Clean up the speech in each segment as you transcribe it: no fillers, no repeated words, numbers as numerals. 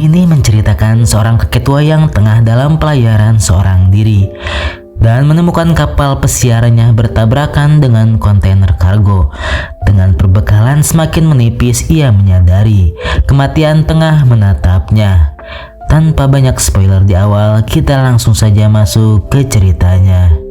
ini menceritakan seorang kakek tua yang tengah dalam pelayaran seorang diri dan menemukan kapal pesiarannya bertabrakan dengan kontainer kargo. Dengan perbekalan semakin menipis, ia menyadari kematian tengah menatapnya. Tanpa banyak spoiler di awal, kita langsung saja masuk ke ceritanya.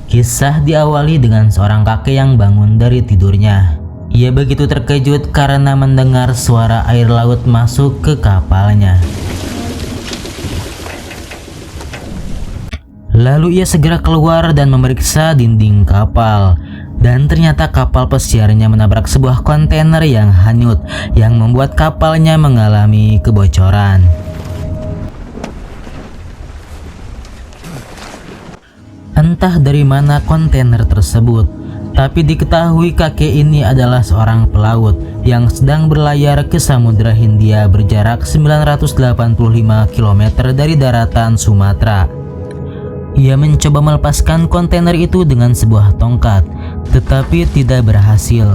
Kisah diawali dengan seorang kakek yang bangun dari tidurnya. Ia begitu terkejut karena mendengar suara air laut masuk ke kapalnya. Lalu ia segera keluar dan memeriksa dinding kapal. Dan ternyata kapal pesiarnya menabrak sebuah kontainer yang hanyut, yang membuat kapalnya mengalami kebocoran. Entah dari mana kontainer tersebut, tapi diketahui kakek ini adalah seorang pelaut yang sedang berlayar ke Samudra Hindia berjarak 985 km dari daratan Sumatera. Ia mencoba melepaskan kontainer itu dengan sebuah tongkat, tetapi tidak berhasil.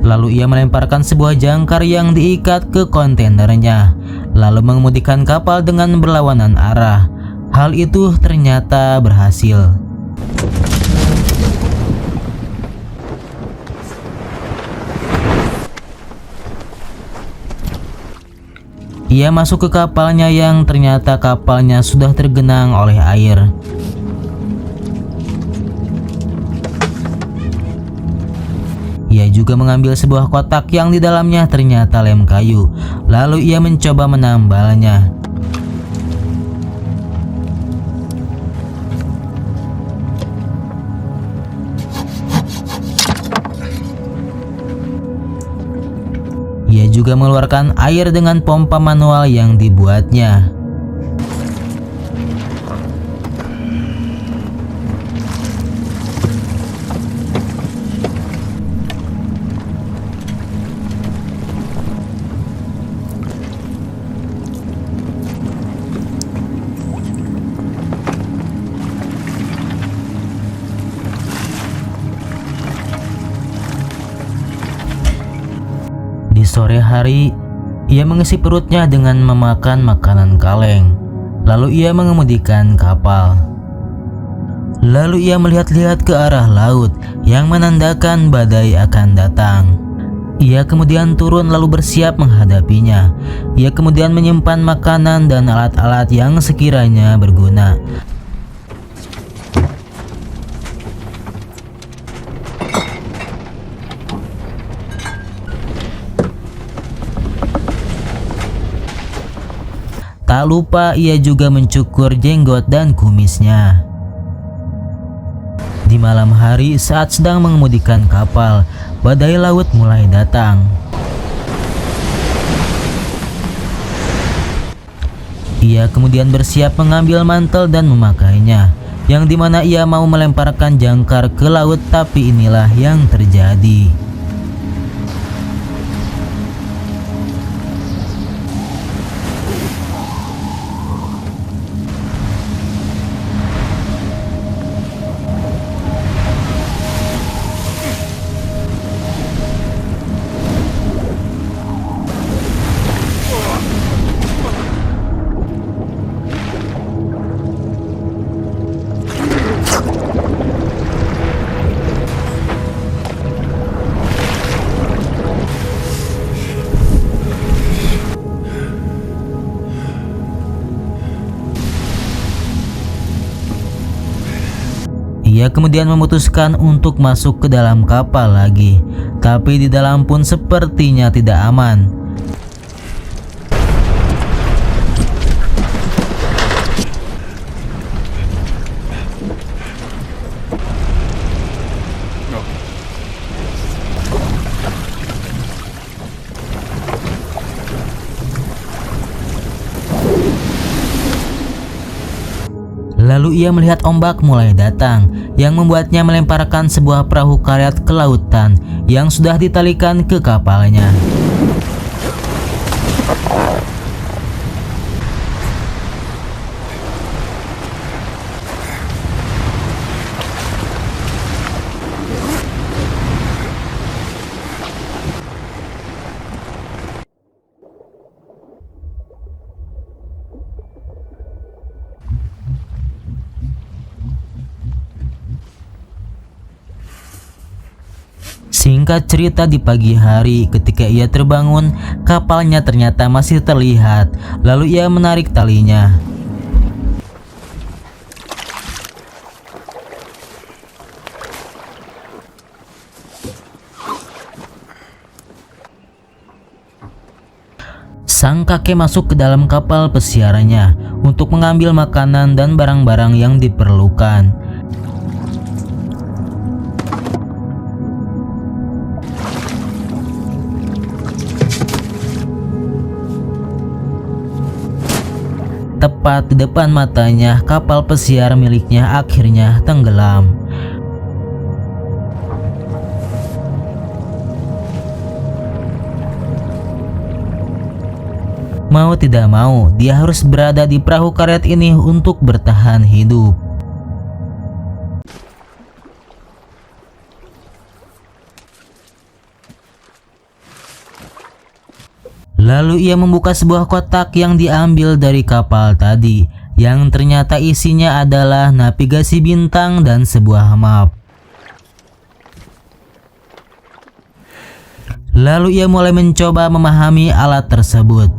Lalu ia melemparkan sebuah jangkar yang diikat ke kontainernya, lalu mengemudikan kapal dengan berlawanan arah. Hal itu ternyata berhasil. Ia masuk ke kapalnya yang ternyata kapalnya sudah tergenang oleh air. Ia juga mengambil sebuah kotak yang di dalamnya ternyata lem kayu. Lalu ia mencoba menambalnya. Ia juga mengeluarkan air dengan pompa manual yang dibuatnya. Di sore hari, ia mengisi perutnya dengan memakan makanan kaleng. Lalu ia mengemudikan kapal. Lalu ia melihat-lihat ke arah laut yang menandakan badai akan datang. Ia kemudian turun lalu bersiap menghadapinya. Ia kemudian menyimpan makanan dan alat-alat yang sekiranya berguna. Tak lupa ia juga mencukur jenggot dan kumisnya. Di malam hari saat sedang mengemudikan kapal, badai laut mulai datang. Ia kemudian bersiap mengambil mantel dan memakainya, yang dimana ia mau melemparkan jangkar ke laut, tapi inilah yang terjadi. Ia kemudian memutuskan untuk masuk ke dalam kapal lagi, tapi di dalam pun sepertinya tidak aman. Lalu ia melihat ombak mulai datang, yang membuatnya melemparkan sebuah perahu karet ke lautan yang sudah ditalikan ke kapalnya. Singkat cerita, di pagi hari ketika ia terbangun, kapalnya ternyata masih terlihat. Lalu ia menarik talinya. Sang kakek masuk ke dalam kapal pesiarannya untuk mengambil makanan dan barang-barang yang diperlukan. Tepat di depan matanya, kapal pesiar miliknya akhirnya tenggelam. Mau tidak mau, dia harus berada di perahu karet ini untuk bertahan hidup. Lalu ia membuka sebuah kotak yang diambil dari kapal tadi, yang ternyata isinya adalah navigasi bintang dan sebuah map. Lalu ia mulai mencoba memahami alat tersebut.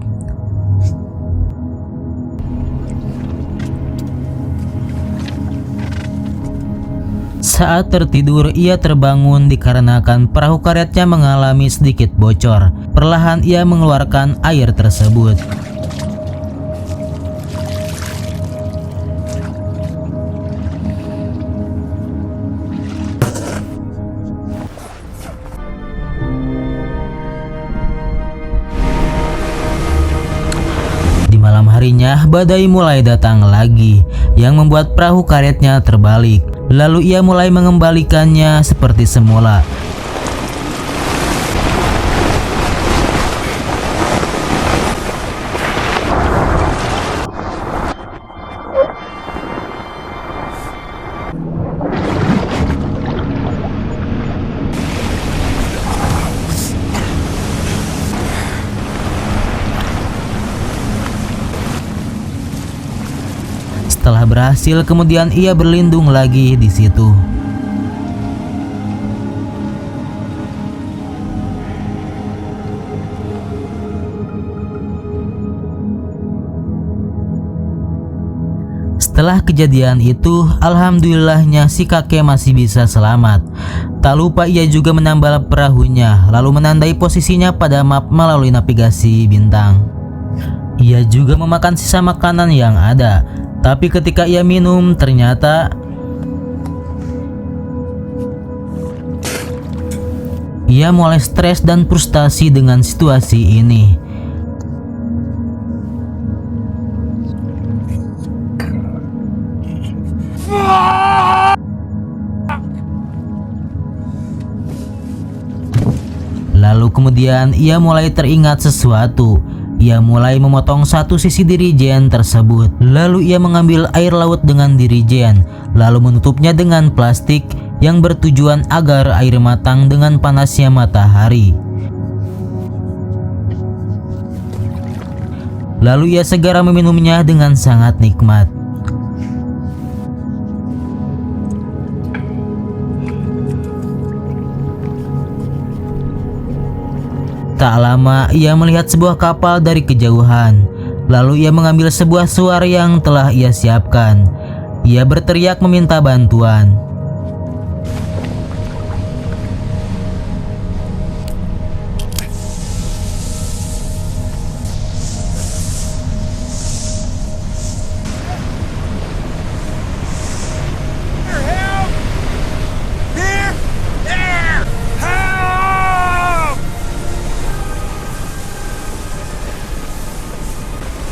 Saat tertidur, ia terbangun dikarenakan perahu karetnya mengalami sedikit bocor. Perlahan ia mengeluarkan air tersebut. Di malam harinya, badai mulai datang lagi, yang membuat perahu karetnya terbalik. Lalu ia mulai mengembalikannya seperti semula. Setelah berhasil, kemudian ia berlindung lagi di situ. Setelah kejadian itu, alhamdulillahnya si kakek masih bisa selamat. Tak lupa ia juga menambal perahunya, lalu menandai posisinya pada map melalui navigasi bintang. Ia juga memakan sisa makanan yang ada. Tapi ketika ia minum, ternyata ia mulai stres dan frustasi dengan situasi ini. Lalu kemudian ia mulai teringat sesuatu. Ia mulai memotong satu sisi dirijen tersebut. Lalu ia mengambil air laut dengan dirijen, lalu menutupnya dengan plastik yang bertujuan agar air matang dengan panasnya matahari. Lalu ia segera meminumnya dengan sangat nikmat. Tak lama ia melihat sebuah kapal dari kejauhan. Lalu ia mengambil sebuah suar yang telah ia siapkan. Ia berteriak meminta bantuan.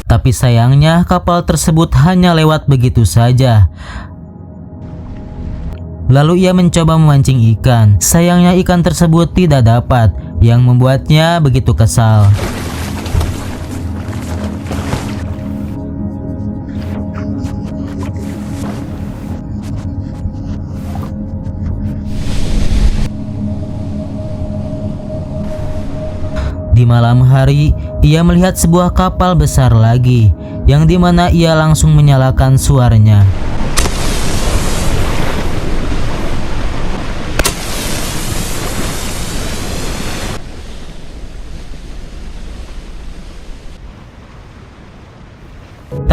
Tapi sayangnya kapal tersebut hanya lewat begitu saja. Lalu ia mencoba memancing ikan. Sayangnya ikan tersebut tidak dapat, yang membuatnya begitu kesal. Di malam hari, ia melihat sebuah kapal besar lagi, yang dimana ia langsung menyalakan suaranya.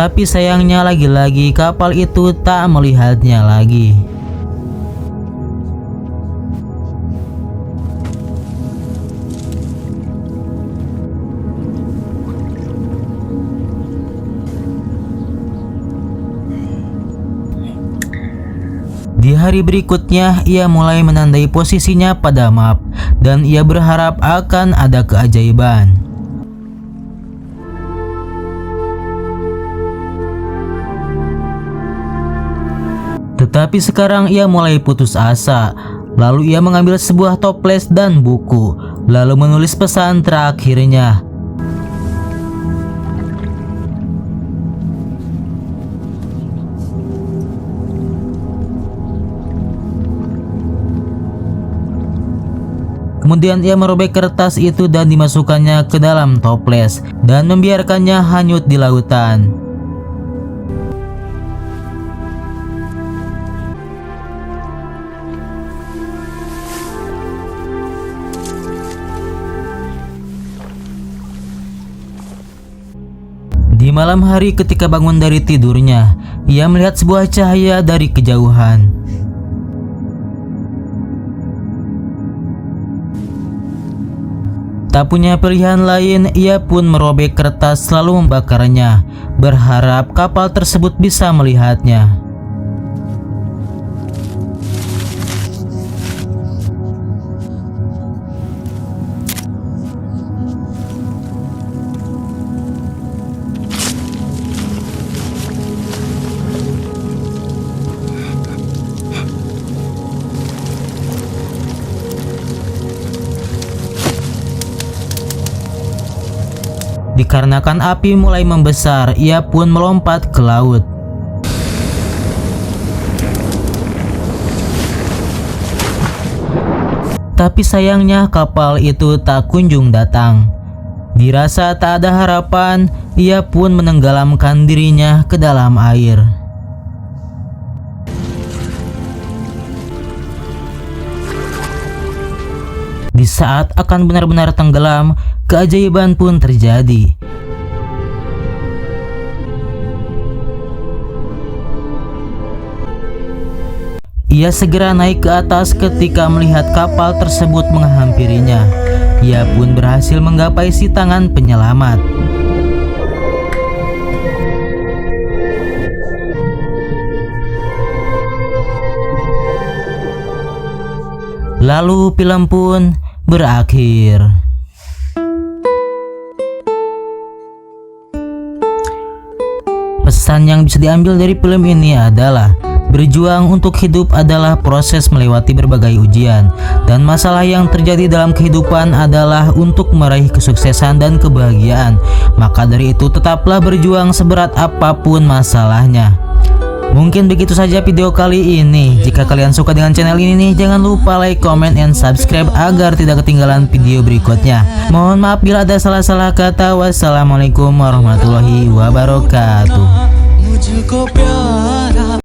Tapi sayangnya lagi-lagi kapal itu tak melihatnya lagi. Di hari berikutnya, ia mulai menandai posisinya pada map dan ia berharap akan ada keajaiban. Tetapi sekarang ia mulai putus asa. Lalu ia mengambil sebuah toples dan buku, lalu menulis pesan terakhirnya. Kemudian ia merobek kertas itu dan dimasukkannya ke dalam toples dan membiarkannya hanyut di lautan. Di malam hari ketika bangun dari tidurnya, ia melihat sebuah cahaya dari kejauhan. Tak punya pilihan lain, ia pun merobek kertas lalu membakarnya, berharap kapal tersebut bisa melihatnya. Dikarenakan api mulai membesar, ia pun melompat ke laut. Tapi sayangnya kapal itu tak kunjung datang. Dirasa tak ada harapan, ia pun menenggelamkan dirinya ke dalam air. Di saat akan benar-benar tenggelam, keajaiban pun terjadi. Ia segera naik ke atas ketika melihat kapal tersebut menghampirinya. Ia pun berhasil menggapai si tangan penyelamat. Lalu film pun berakhir. Pesan yang bisa diambil dari film ini adalah berjuang untuk hidup adalah proses melewati berbagai ujian, dan masalah yang terjadi dalam kehidupan adalah untuk meraih kesuksesan dan kebahagiaan. Maka dari itu tetaplah berjuang seberat apapun masalahnya. Mungkin begitu saja video kali ini. Jika kalian suka dengan channel ini nih, jangan lupa like, comment, and subscribe agar tidak ketinggalan video berikutnya. Mohon maaf bila ada salah-salah kata. Wassalamualaikum warahmatullahi wabarakatuh.